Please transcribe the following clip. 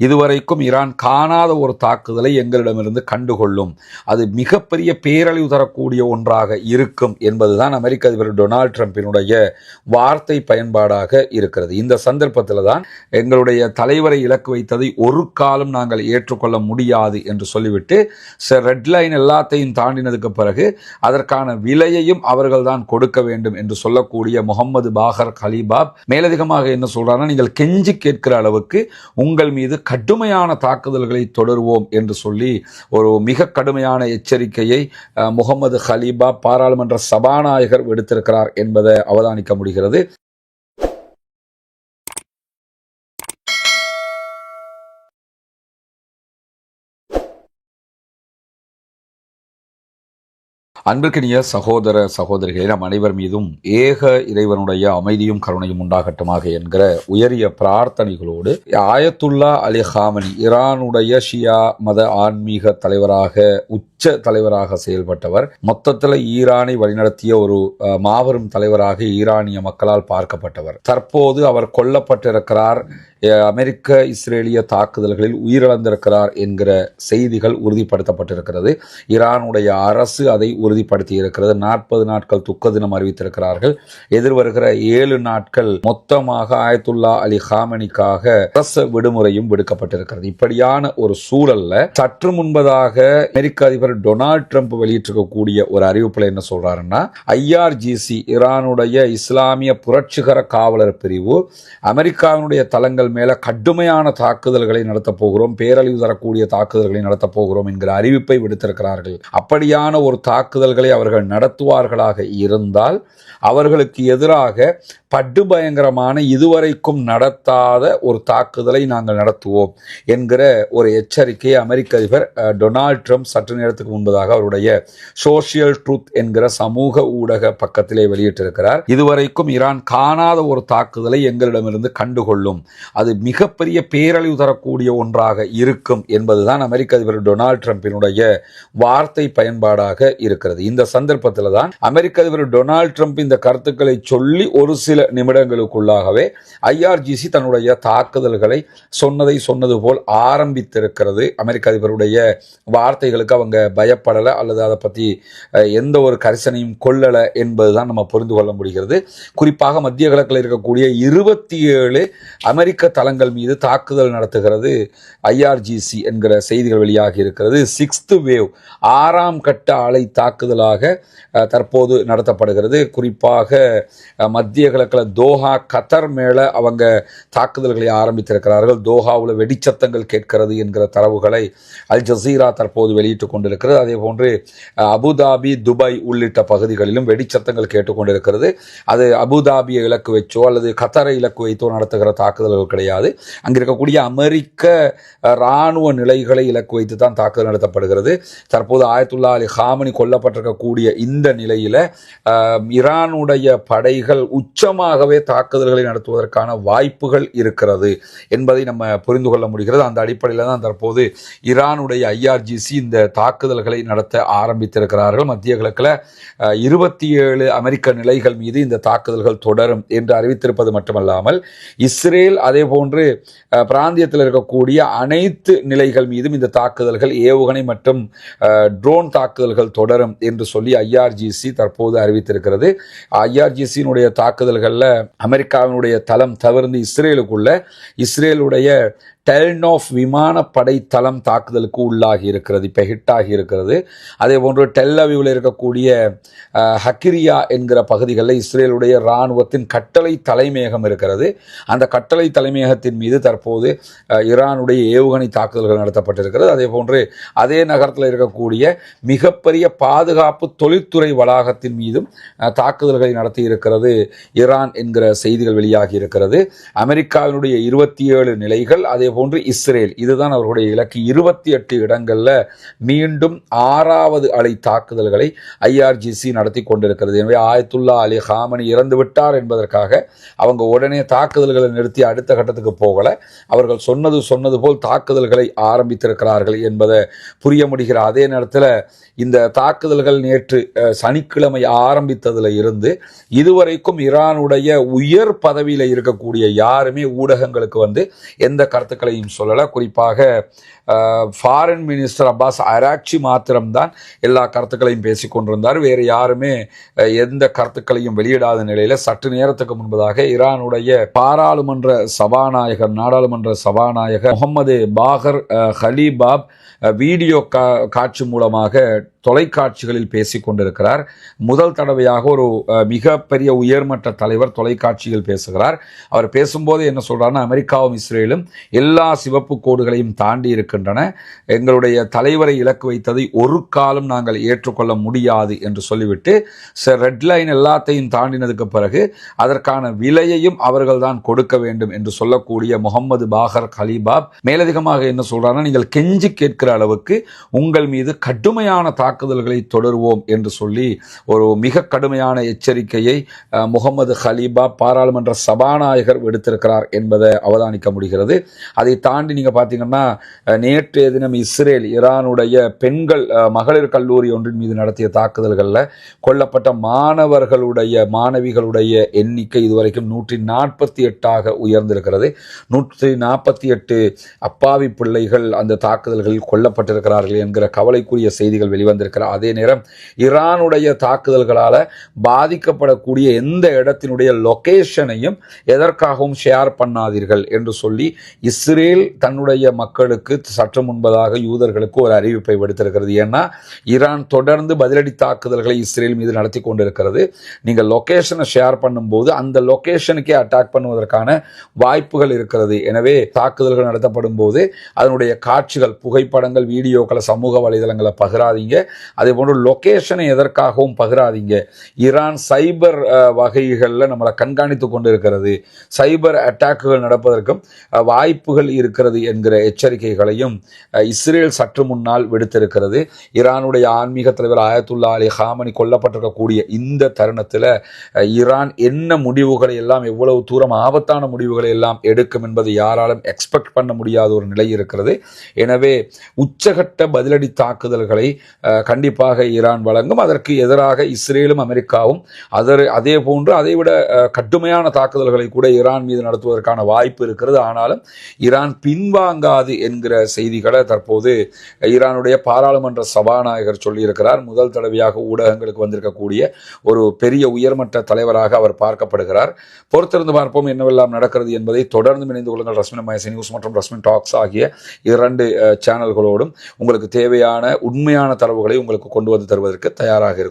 இதுவரைக்கும் ஈரான் காணாத ஒரு தாக்குதலை எங்களிடமிருந்து கண்டுகொள்ளும், அது மிகப்பெரிய பேரழிவு தரக்கூடிய ஒன்றாக இருக்கும் என்பதுதான் அமெரிக்க அதிபர் டொனால்ட் ட்ரம்பினுடைய வார்த்தை பயன்பாடாக இருக்கிறது. இந்த சந்தர்ப்பத்தில் தான் எங்களுடைய தலைவரை இலக்கு வைத்ததை ஒரு காலம் நாங்கள் ஏற்றுக்கொள்ள முடியாது என்று சொல்லிவிட்டு ரெட் லைன் எல்லாத்தையும் தாண்டினதுக்கு பிறகு அதற்கான விலையையும் அவர்கள் தான் கொடுக்க வேண்டும் என்று சொல்லக்கூடிய முகமது பாகர் கலிபாப் மேலதிகமாக என்ன சொல்றாருன்னா, நீங்கள் கெஞ்சி கேட்கிற அளவுக்கு உங்கள் மீது கடுமையான தாக்குதல்களை தொடருவோம் என்று சொல்லி ஒரு மிக கடுமையான எச்சரிக்கையை முகமது கலிபாப் பாராளுமன்ற சபாநாயகர் விடுத்திருக்கிறார் என்பதை அவதானிக்க முடிகிறது. அன்பிற்கினிய சகோதர சகோதரிகளே, நம் அனைவர் மீதும் ஏக இறைவனுடைய அமைதியும் கருணையும் உண்டாகட்டுமாக என்கிற உயரிய பிரார்த்தனைகளோடு ஆயத்துல்லா அலி ஹாமனி ஈரானுடைய ஷியா மத ஆன்மீக தலைவராக உச்ச தலைவராக செயல்பட்டவர், மொத்தத்தில் ஈரானை வழிநடத்திய ஒரு மாபெரும் தலைவராக ஈரானிய மக்களால் பார்க்கப்பட்டவர். தற்போது அவர் கொல்லப்பட்டிருக்கிறார், அமெரிக்க இஸ்ரேலிய தாக்குதல்களில் உயிரிழந்திருக்கிறார் என்கிற செய்திகள் உறுதிப்படுத்தப்பட்டிருக்கிறது. ஈரானுடைய அரசு அதை உறுதிப்படுத்தி இருக்கிறது. 40 நாட்கள் துக்க தினம் அறிவித்திருக்கிறார்கள். எதிர்வருகிற 7 நாட்கள் மொத்தமாக ஆயத்துல்லா அலி ஹாமனிக்காக அரச விடுமுறையும் விடுக்கப்பட்டிருக்கிறது. இப்படியான ஒரு சூழல்ல சற்று முன்பதாக அமெரிக்க அதிபர் டொனால்ட் ட்ரம்ப் வெளியிட்டிருக்கக்கூடிய ஒரு அறிவிப்புல என்ன சொல்றாருன்னா, IRGC ஈரானுடைய இஸ்லாமிய புரட்சிகர காவலர் பிரிவு அமெரிக்காவினுடைய தளங்கள் மேல கடுமையான தாக்குதல்களை நடத்த போகிறோம், பேரழிவு தரக்கூடிய தாக்குதல்களை நடத்த போகிறோம் என்கிற அறிவிப்பை விடுத்திருக்கிறார்கள். அப்படியான ஒரு தாக்குதல்களை அவர்கள் நடத்துவார்களாக இருந்தால் அவர்களுக்கு எதிராக படுபயங்கரமான இதுவரைக்கும் நடத்தாத ஒரு தாக்குதலை நாங்கள் நடத்துவோம் என்கிற ஒரு எச்சரிக்கையை அமெரிக்க அதிபர் டொனால்ட் ட்ரம்ப் சற்று நேரத்துக்கு முன்பதாக அவருடைய சோசியல் ட்ரூத் என்கிற சமூக ஊடக பக்கத்திலே வெளியிட்டிருக்கிறார். இதுவரைக்கும் ஈரான் காணாத ஒரு தாக்குதலை எங்களிடமிருந்து கண்டுகொள்ளும், அது மிகப்பெரிய பேரழிவு தரக்கூடிய ஒன்றாக இருக்கும் என்பதுதான் அமெரிக்க அதிபர் டொனால்ட் ட்ரம்பினுடைய வார்த்தை பயன்பாடாக இருக்கிறது. இந்த சந்தர்ப்பத்தில் தான் அமெரிக்க அதிபர் டொனால்ட் ட்ரம்ப் இந்த கருத்துக்களை சொல்லி ஒரு சில நிமிடங்களுக்குள்ளாகவே IRGC தன்னுடைய தாக்குதல்களை சொன்னது போல் ஆரம்பித்திருக்கிறது. அமெரிக்க அதிபருடைய வார்த்தைகளுக்கு அவங்க பயப்படலை அல்லது அதை பற்றி எந்த ஒரு கரிசனையும் கொள்ளலை என்பதுதான் நம்ம புரிந்து கொள்ள முடிகிறது. குறிப்பாக மத்திய கிழக்கில் இருக்கக்கூடிய 27 அமெரிக்க தளங்கள் மீது தாக்குதல் நடத்துகிறது IRGC என்கிற செய்திகள் வெளியாகி இருக்கிறது. 6th வேவ் 6ஆம் கட்ட அலை தாக்குதலாக தற்போது நடத்தப்படுகிறது. குறிப்பாக மத்திய கிழக்கில் தோஹா கத்தர் மேல அவங்க தாக்குதல்களை ஆரம்பித்திருக்கிறார்கள். தோஹாவில் வெடிச்சத்தங்கள் கேட்கிறது என்கிற தரவுகளை அல் ஜசீரா தற்போது வெளியிட்டுக் கொண்டிருக்கிறது. அதே போன்று அபுதாபி, துபாய் உள்ளிட்ட பகுதிகளிலும் வெடிச்சத்தங்கள் கேட்டுக்கொண்டிருக்கிறது. அது அபுதாபியை இலக்கு வச்சோ அல்லது கத்தரை இலக்கு வைத்தோ நடத்துகிற தாக்குதல்கள் கிடையாது. அங்கே இருக்கக்கூடிய அமெரிக்க இராணுவ நிலைகளை இலக்கு வைத்து தான் தாக்குதல் நடத்தப்படுகிறது. தற்போது ஆயத்துல்லா அலி ஹாமனி கொல்லப்பட்டிருக்கக்கூடிய இந்த நிலையில ஈரானுடைய படைகள் உச்சமாகவே தாக்குதல்களை நடத்துவதற்கான வாய்ப்புகள் இருக்கிறது என்பதை நம்ம புரிந்து கொள்ள முடிகிறது. அந்த அடிப்படையில் தான் தற்போது ஈரானுடைய IRGC இந்த தாக்குதல்களை நடத்த ஆரம்பித்திருக்கிறார்கள். மத்திய கிழக்கில் 27 அமெரிக்க நிலைகள் மீது இந்த தாக்குதல்கள் தொடரும் என்று அறிவித்திருப்பது மட்டுமல்லாமல் இஸ்ரேல் அதே போன்று பிராந்தியத்தில் இருக்கக்கூடிய அனைத்து நிலைகள் மீதும் இந்த தாக்குதல்கள் ஏவுகணை மற்றும் ட்ரோன் தாக்குதல்கள் தொடரும் என்று சொல்லி IRGC தற்போது அறிவித்திருக்கிறது. IRGC-னுடைய தாக்குதல்களில் அமெரிக்காவினுடைய தளம் தவிர்த்து இஸ்ரேலுடைய டெல்னோஃப் விமானப்படை தளம் தாக்குதலுக்கு உள்ளாகி இருக்கிறது, இப்போ ஹிட் ஆகி இருக்கிறது. அதே போன்று டெல்லவிவில் இருக்கக்கூடிய ஹக்கிரியா என்கிற பகுதிகளில் இஸ்ரேலுடைய இராணுவத்தின் கட்டளை தலைமையகம் இருக்கிறது. அந்த கட்டளை தலைமையகத்தின் மீது தற்போது ஈரானுடைய ஏவுகணை தாக்குதல்கள் நடத்தப்பட்டிருக்கிறது. அதே போன்று அதே நகரத்தில் இருக்கக்கூடிய மிகப்பெரிய பாதுகாப்பு தொழில்துறை வளாகத்தின் மீதும் தாக்குதல்களை நடத்தி இருக்கிறது ஈரான் என்கிற செய்திகள் வெளியாகி இருக்கிறது. அமெரிக்காவினுடைய 27 நிலைகள், அதே போன்று இஸ்ரேல், இதுதான் அவர்களுடைய இலக்கு. 28 இடங்கள்ல மீண்டும் 6வது அலை தாக்குதல்களை IRGC நடத்தி கொண்டிருக்கிறது. எனவே ஆயத்துல்லா அலி ஹாமனி இறந்து விட்டார் என்பதற்காக அவங்க உடனே தாக்குதல்களை நிறுத்தி அடுத்த கட்டத்துக்கு போகல. அவர்கள் சொன்னது போல் தாக்குதல்களை ஆரம்பித்திருக்கிறார்கள் என்பதை புரிய முடிகிற அதே நேரத்தில் இந்த தாக்குதல்கள் நேற்று சனிக்கிழமை ஆரம்பித்ததுல இருந்து இதுவரைக்கும் ஈரானுடைய உயர் பதவியில் இருக்கக்கூடிய யாருமே ஊடகங்களுக்கு எந்த கருத்துக்கள் கருத்துக்களையும் சொல்லலை. குறிப்பாக ஃபாரின் மினிஸ்டர் அப்பாஸ் அராக்சி மாத்திரம்தான் எல்லா கருத்துக்களையும் பேசிக்கொண்டிருந்தார். வேறு யாருமே எந்த கருத்துக்களையும் வெளியிடாத நிலையில சற்று நேரத்துக்கு முன்பதாக ஈரானுடைய நாடாளுமன்ற சபாநாயகர் முகமது பாகர் கலீபாப் வீடியோ காட்சி மூலமாக தொலைக்காட்சிகளில் பேசிக் கொண்டிருக்கிறார். முதல் தடவையாக ஒரு மிகப்பெரிய உயர்மட்ட தலைவர் தொலைக்காட்சியில் பேசுகிறார். அவர் பேசும்போது என்ன சொல்றாருன்னா, அமெரிக்காவும் இஸ்ரேலும் எல்லா சிவப்பு கோடுகளையும் தாண்டி இருக்கின்றன, எங்களுடைய தலைவரை இலக்கு வைத்ததை ஒரு காலம் நாங்கள் ஏற்றுக்கொள்ள முடியாது என்று சொல்லிவிட்டு ரெட் லைன் எல்லாத்தையும் தாண்டினதுக்கு பிறகு அதற்கான விலையையும் அவர்கள் தான் கொடுக்க வேண்டும் என்று சொல்லக்கூடிய முகமது பாகர் கலீபாப் மேலதிகமாக என்ன சொல்றாருன்னா, நீங்கள் கெஞ்சி கேட்கிற அளவுக்கு உங்கள் மீது கடுமையான தாக்குதல்களை தொடருவோம் என்று சொல்லி ஒரு மிக கடுமையான எச்சரிக்கையை முகமது கலீபா பாராளுமன்ற சபாநாயகர் விடுத்திருக்கிறார் என்பதை அவதானிக்க முடிகிறது. அதை தாண்டி நீங்க பாத்தீங்கன்னா, நேற்றைய தினம் இஸ்ரேல் ஈரானுடைய பெண்கள் மகளிர் கல்லூரி ஒன்றின் மீது நடத்திய தாக்குதல்களில் கொல்லப்பட்ட மாணவிகளுடைய எண்ணிக்கை இதுவரைக்கும் 148 உயர்ந்திருக்கிறது. 148 அப்பாவி பிள்ளைகள் அந்த தாக்குதல்களில் கொல்லப்பட்டிருக்கிறார்கள் என்கிற கவலைக்குரிய செய்திகள் வெளிவந்திருக்கிறார். அதே நேரம் ஈரானுடைய தாக்குதல்களால் பாதிக்கப்படக்கூடிய எந்த இடத்தினுடைய லொகேஷனையும் எதற்காகவும் ஷேர் பண்ணாதீர்கள் என்று சொல்லி இஸ்ரேல் தன்னுடைய மக்களுக்கு சற்று முன்பதாக யூதர்களுக்கு ஒரு அறிவிப்பை விடுத்திருக்கிறது. ஏன்னா ஈரான் தொடர்ந்து பதிலடி தாக்குதல்களை இஸ்ரேல் மீது நடத்தி கொண்டிருக்கிறது. நீங்கள் லொகேஷனை ஷேர் பண்ணும்போது அந்த லொகேஷனுக்கே அட்டாக் பண்ணுவதற்கான வாய்ப்புகள் இருக்கிறது. எனவே தாக்குதல்கள் நடத்தப்படும் போது அதனுடைய காட்சிகள், புகைப்படங்கள், வீடியோக்களை சமூக வலைதளங்களை பகிராதீங்க. அதே போன்று லொகேஷனை எதற்காகவும் பகிராதீங்க. ஈரான் சைபர் வகைகளில் நம்மளை கண்காணித்து கொண்டு இருக்கிறது, சைபர் அட்டாக்குகள் நடப்பதற்கும் வாய்ப்புகள் இருக்கிறது என்கிற எச்சரிக்கைகளையும் இஸ்ரேல் சற்று முன்னால் விடுத்திருக்கிறது. ஈரானுடைய ஆன்மீக தலைவர் ஆயத்துல்லா அலி ஹாமனி கொல்லப்பட்டிருக்கக்கூடிய இந்த தருணத்தில் ஈரான் என்ன முடிவுகளை எல்லாம், எவ்வளவு தூரம் ஆபத்தான முடிவுகளை எல்லாம் எடுக்கும் என்பதை யாராலும் எக்ஸ்பெக்ட் பண்ண முடியாத ஒரு நிலை இருக்கிறது. எனவே உச்சகட்ட பதிலடி தாக்குதல்களை கண்டிப்பாக ஈரான் வழங்கும். அதற்கு எதிராக இஸ்ரேலும் அமெரிக்காவும் அதே போன்று அதைவிட கடுமையான தாக்குதல்களை கூட ஈரான் மீது நடத்துவதற்கான வாய்ப்பு இருக்கிறது. ஆனாலும் ஈரான் பின்வாங்காது என்கிற செய்திகளை தற்போது ஈரானுடைய பாராளுமன்ற சபாநாயகர் சொல்லியிருக்கிறார். முதல் தடவையாக ஊடகங்களுக்கு வந்திருக்கக்கூடிய ஒரு பெரிய உயர்மட்ட தலைவராக அவர் பார்க்கப்படுகிறார். பொறுத்திருந்து பார்ப்போம் என்னவெல்லாம் நடக்கிறது என்பதை. தொடர்ந்து இணைந்து கொள்ளுங்கள் ரஸ்மின் மைசி நியூஸ் மற்றும் ரஸ்மின் டாக்ஸ் ஆகிய 2 சேனல்களோடும். உங்களுக்கு தேவையான உண்மையான தரவுகளை உங்களுக்கு கொண்டு வந்து தருவதற்கு தயாராக இருக்கும்.